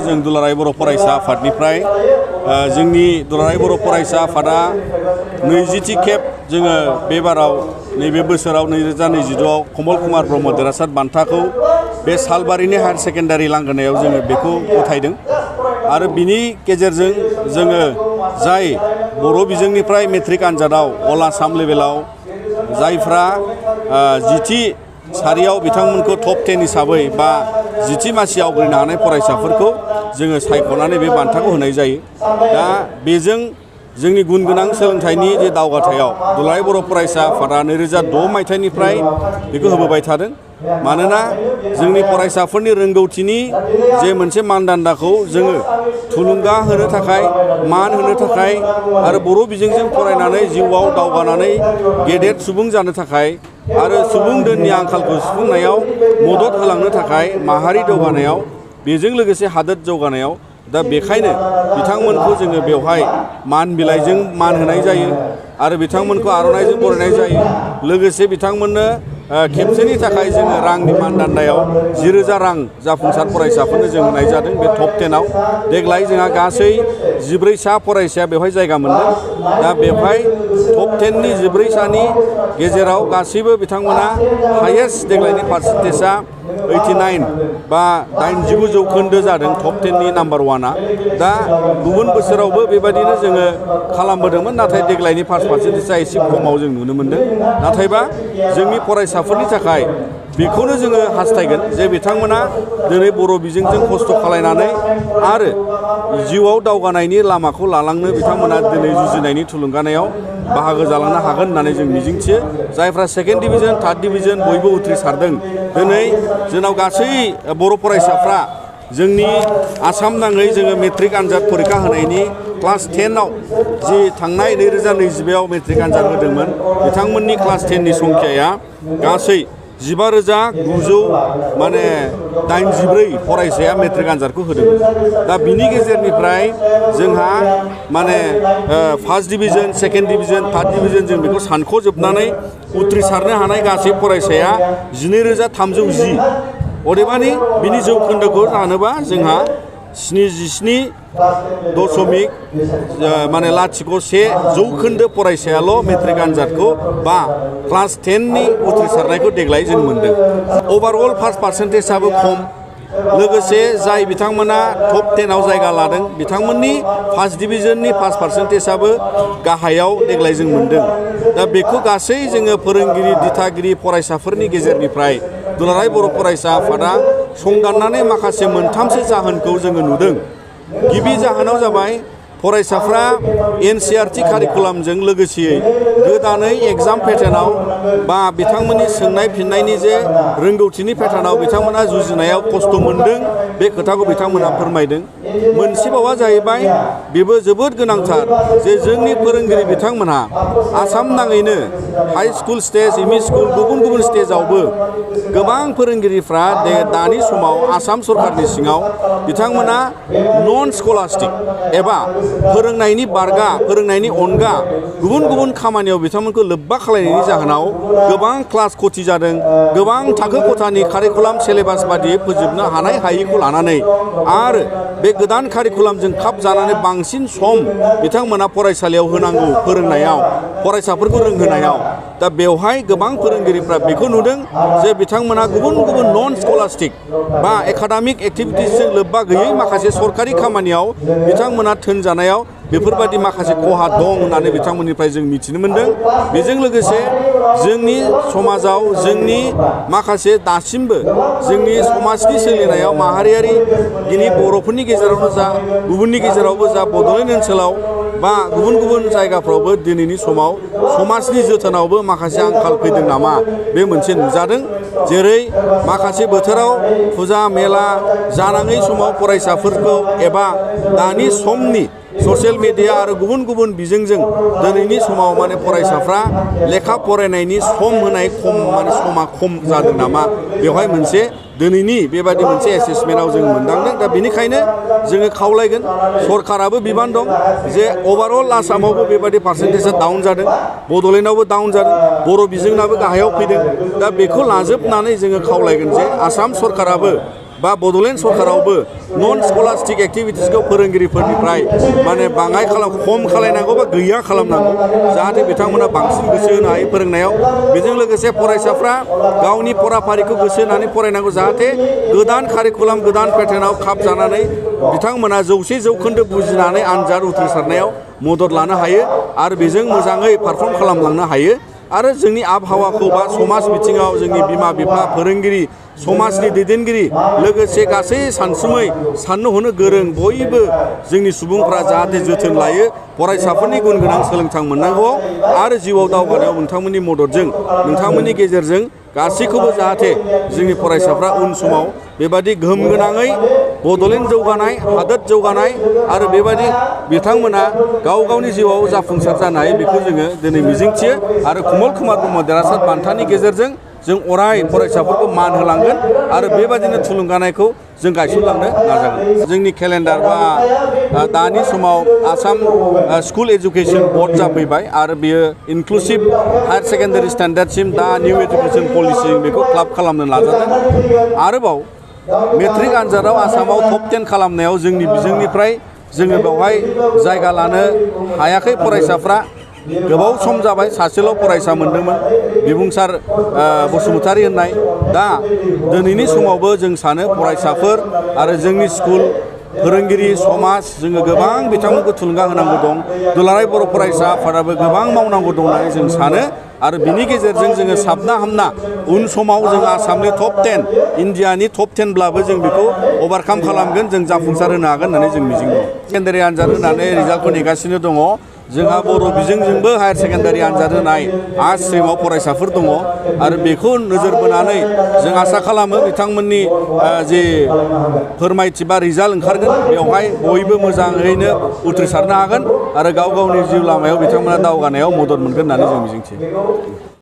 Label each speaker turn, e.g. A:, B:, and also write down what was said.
A: जों दुलाराय बर' फरायसा आफादनिफ्राय जोंनि दुलाराय बर' फरायसा आफादा 20थि खेब जोङो बे बाराव नैबे बोसोराव 2022आव कमल कुमार ब्रह्म देरहासार बान्थाखौ बे सालबारिनि हायार सेकेन्डारि लांगोनायाव जोङो बेखौ गथायदों आरो बिनि गेजेरजों जोङो जाय बर' बिजोंनिफ्राय मेट्रिक आनजादाव अल आसाम लेभेलाव जायफ्रा 10थि सारियाव बिथांमोनखौ टप 10 हिसाबै बा 10थि मासियाव आवग्रिनो हानाय फरायसाफोरखौ जोङो सायख'नानै बे बान्थाखौ होनाय जायो। दा बेजों जोंनि गुन गोनां सोलोंथाइनि जे दावगाथायाव दुलाराय बर' फरायसा आफादा 2006 मायथाइनिफ्राय बेखौ होबोबाय थादों। मानोना जोंनि फरायसाफोरनि रोंगौथिनि जे मोनसे मानदान्दाखौ जोङो थुलुंगा होनो थाखाय मान होनो थाखाय आरो बर' बिजोंजों फरायनानै जिउआव दावगानानै गेदेर सुबुं जानो थाखाय आरो सुबुं दोननि आंखालखौ सुफुंनायाव मदद होलांनो थाखाय माहारि दावगानायाव बेजों लोगोसे हादोर जौगानायाव दा बेखायनो बिथांमोनखौ जोङो बेवहाय मान बिलाइजों मान होनाय जायो आरो बिथांमोनखौ आर'नाइजों बरायनाय जायो। लोगोसे बिथांमोननो खेबसेनि थाखाय जोङो रांनि मानदान्दायाव 10,000 रां जाफुंसार फरायसाफोरनो जों होनाय जादों बे टप 10आव। देग्लाय जोंहा गासै 14 सा फरायसाया बेवहाय जायगा मोनदों। दा बेवहाय टप 10नि 14 सानि गेजेराव गासैबो बिथांमोना हायेस्ट देग्लायनि पार्सेन्टेजआ 89 बा 89 जौखोन्दो जादों टप 10नि नाम्बार 1आ। दा गुबुन बोसोरावबो बेबायदिनो जोङो खालामबोदोंमोन, नाथाय देग्लायनि फार्स्ट पार्सेन्टेजआ एसे खमाव जों नुनो मोन्दों। नाथायबा जोंनि फरायसाफोरनि थाखाय बेखौनो जोङो हास्थायगोन जे बिथांमोना दिनै बर' बिजोंजों खस्थ' खालायनानै आरो जिउआव दावगानायनि लामाखौ लालांनो बिथांमोना दिनै जुजिनायनि थुलुंगानायाव बाहागो जालांनो हागोन होननानै जों मिजिंथियो। जायफ्रा सेकेन्ड डिभिजन, थार्ड डिभिजन बयबो उथ्रिसारदों। दिनै जोंनाव गासै बर' फरायसाफ्रा जोंनि आसाम नाङै जोङो मेट्रिक आनजाद फरिखा होनायनि क्लास 10आव जि थांनाय 2022आव मेट्रिक आनजाद होदोंमोन बिथांमोननि क्लास 10नि संख्याया गासै 15,984 फरायसाया मेट्रिक आनजादखौ होदोंमोन। दा बिनि गेजेरनिफ्राय जोंहा first division, second division, third division जों बेखौ सानख'जोबनानै उथ्रिसारनो हानाय गासै फरायसाया 12,310। अदेबानि बिनि जौखोन्दोखौ जानोबा जोंहा 77.01 जौखोन्दो फरायसायाल' मेट्रिक आनजादखौ बा क्लास 10नि उथ्रिसारनायखौ देग्लाय जों मोन्दों। अभारअल फार्स्ट पार्सेन्टेजआबो खम। लोगोसे जाय बिथांमोना टप 10आव जायगा लादों बिथांमोननि फार्स्ट डिभिजननि फार्स्ट पार्सेन्टेजआबो गाहायाव देग्लाय जों मोन्दों। दा बेखौ गासै जोङो फोरोंगिरि, दिथागिरि, फरायसाफोरनि गेजेरनिफ्राय दुलाराय बर' फरायसा आफादा संदाननानै माखासे मोनथामसो जाहोनखौ जोङो नुदों। गिबि जाहोनाव जाबाय फरायसाफ्रा NCERT कारिकुलामजों लोगोसेयै गोदानै एग्जाम पेटार्नाव बा बिथांमोननि सोंनाय फिननायनि जे रोंगौथिनि पेटार्नाव बिथांमोना जुजिनायाव खस्थ' मोन्दों, बे खोथाखौ बिथांमोना फोरमायदों। मोनसेबावा जाहैबाय बेबो जोबोद गोनांथार जे जोंनि फोरोंगिरि बिथांमोनहा आसाम नाङैनो high school stage, ME school, गुबुन गुबुन स्टेजावबो गोबां फोरोंगिरिफ्रा दानि समाव आसाम सरकारनि सिङाव बिथांमोना नन स्कलास्टिक एबा फोरोंनायनि बारगा, फोरोंनायनि अनगा गुबुन गुबुन खामानियाव बिथांमोनखौ लोब्बा खालामनायनि जाहोनाव गोबां क्लास खथि जादों। गोबां थाखो खथानि कारिकुलाम सिलेबास बादियै फोजोबनो हानाय हायिखौ लानानै आरो बे गोदान कारिकुलामजों खाब जानानै बांसिन सम बिथांमोना फरायसालियाव होनांगौ फोरोंनायाव, फरायसाफोरखौ रोंहोनायाव। दा बेवहाय गोबां फोरोंगिरिफ्रा बेखौ नुदों जे बिथांमोना गुबुन गुबुन नन स्कलास्टिक बा एकाडेमिक एक्टिभिटिसजों लोब्बा गैयै माखासे सरकारि खामानियाव बिथांमोना थोनजानायाव बेफोरबायदि माखासे खहा दं होननानै बिथांमोननिफ्राय जों मिथिनो मोन्दों। बेजों लोगोसे जोंनि समाजाव जोंनि माखासे दासिमबो जोंनि समाजनि सोलिनायाव माहारियारि दिनै बर'फोरनि गेजेरावनो जा, गुबुननि गेजेरावबो जा, बड'लेण्ड ओनसोलाव बा गुबुन गुबुन जायगाफ्रावबो दिनैनि समाव समाजनि जोथोनावबो माखासे आंखाल फैदों नामा बे मोनसे नुजादों। जेरै माखासे बोथोराव फुजा मेला जानाङै समाव फरायसाफोरखौ एबा दानि समनि ससियेल मिडिया आरो गुबुन गुबुन बिजोंजों दिनैनि समाव फरायसाफ्रा लेखा फरायनायनि सम होनाय समा खम जादों नामा, बेवहाय मोनसे दिनैनि बेबादि मोनसे एसेसमेन्टआव जों मोनदांदों। दा बेनिखायनो जोङो खावलायगोन, सरकाराबो बिबान दं जे अभारअल आसामावबो बेबादि पार्सेन्टेजआ डाउन जादों, बड'लेण्डआवबो डाउन जादों, बर' बिजोंनाबो गाहायाव फैदों। दा बेखौ लाजोबनानै जोङो खावलायगोन जे आसाम सरकाराबो बा बड'लेण्ड सरकारावबो नन स्कलास्टिक एक्टिभिटिसखौ फोरोंगिरिफोरनिफ्राय माने बाङाय खम खालायनांगौ बा गैया खालामनांगौ जाहाथे बिथांमोना बांसिन गोसो होनो हायो फोरोंनायाव बेजों लोगोसे फरायसाफ्रा गावनि फराफारिखौ गोसो होनानै फरायनांगौ जाहाथे गोदान कारिकुलाम गोदान पेटार्नाव खाब जानानै बिथांमोना 100% बुजिनानै आनजाद उथ्रिसारनायाव मदद लानो हायो आरो बेजों मोजाङै पारफर्म खालामलांनो हायो आरो जोंनि आबहावाखौ बा समाज बिथिङाव जोंनि बिमा बिफा फोरोंगिरि समाजनि दैदेनगिरि लोगोसे गासै सानसुमै साननो हनो गोरों बयबो जोंनि सुबुंफ्रा जाहाथे जोथोन लायो फरायसाफोरनि गुन गोनां सोलोंथाइ मोननांगौ आरो जिउआव दावगानायाव नोंथांमोननि मददजों नोंथांमोननि गेजेरजों गासैखौबो जाहाथे जोंनि फरायसाफ्रा उन समाव बेबादि गोहोम गोनाङै बड'लेण्ड जौगानाय हादोर जौगानाय आरो बेबादि बिथांमोना गाव गावनि जिउआव जाफुंसार जानो हायो बेखौ जोङो दिनै मिजिंथियो आरो कमल कुमार ब्रह्म देरहासार बान्थानि गेजेरजों जों अराय फरायसाफोरखौ मान होलांगोन आरो बेबादिनो थुलुंगानायखौ जों गायसनलांनो नाजागोन जोंनि केलेन्डार बा दानि समाव आसाम स्कुल एजुकेशन बोर्ड जाफैबाय आरो बेयो इनक्लुसिभ हायार सेकेन्डारि स्टेन्डार्डसिम दा निउ एजुकेशन पलिसि बेखौ क्लाब खालामनो नाजादों आरोबाव मेट्रिक आनजादाव आसामाव टप 10 खालामनायाव जोंनि बिजोंनिफ्राय जोङो बेवहाय जायगा लानो हायाखै फरायसाफ्रा गोबाव सम जाबाय सासेल' फरायसा मोनदोंमोन बिबुंसार बसुमतारी होननाय दा दिनैनि समावबो जों सानो फरायसाफोर आरो जोंनि स्कुल फोरोंगिरि समाज जोङो गोबां बिथांमोनखौ थुलुंगा होनांगौ दं दुलाराय बर' फरायसा आफादाबो गोबां मावनांगौ दं होननानै जों सानो आरो बिनि गेजेरजों जोङो साबना हामना उन समाव जों आसामनि टप 10 इन्डियानि टप 10 ब्लाबो जों बेखौ अभारकाम खालामगोन जों जाफुंसार होनो हागोन होननानै जों मिजिं दं सेकेन्डारि आनजाद होनानै रिजाल्टखौ नेगासिनो दङ जोंहा बर' बिजोंजोंबो हायार सेकेन्डारि आनजाद होनाय आर्ट्स स्ट्रिमाव फरायसाफोर दङ आरो बेखौ नोजोर बोनानै जों आसा खालामो बिथांमोननि जे फोरमायथि बा रिजाल्ट ओंखारगोन बेवहाय बयबो मोजाङैनो उथ्रिसारनो हागोन आरो गाव गावनि जिउ लामायाव बिथांमोना दावगानायाव मदद मोनगोन होननानै जों मिजिंथियो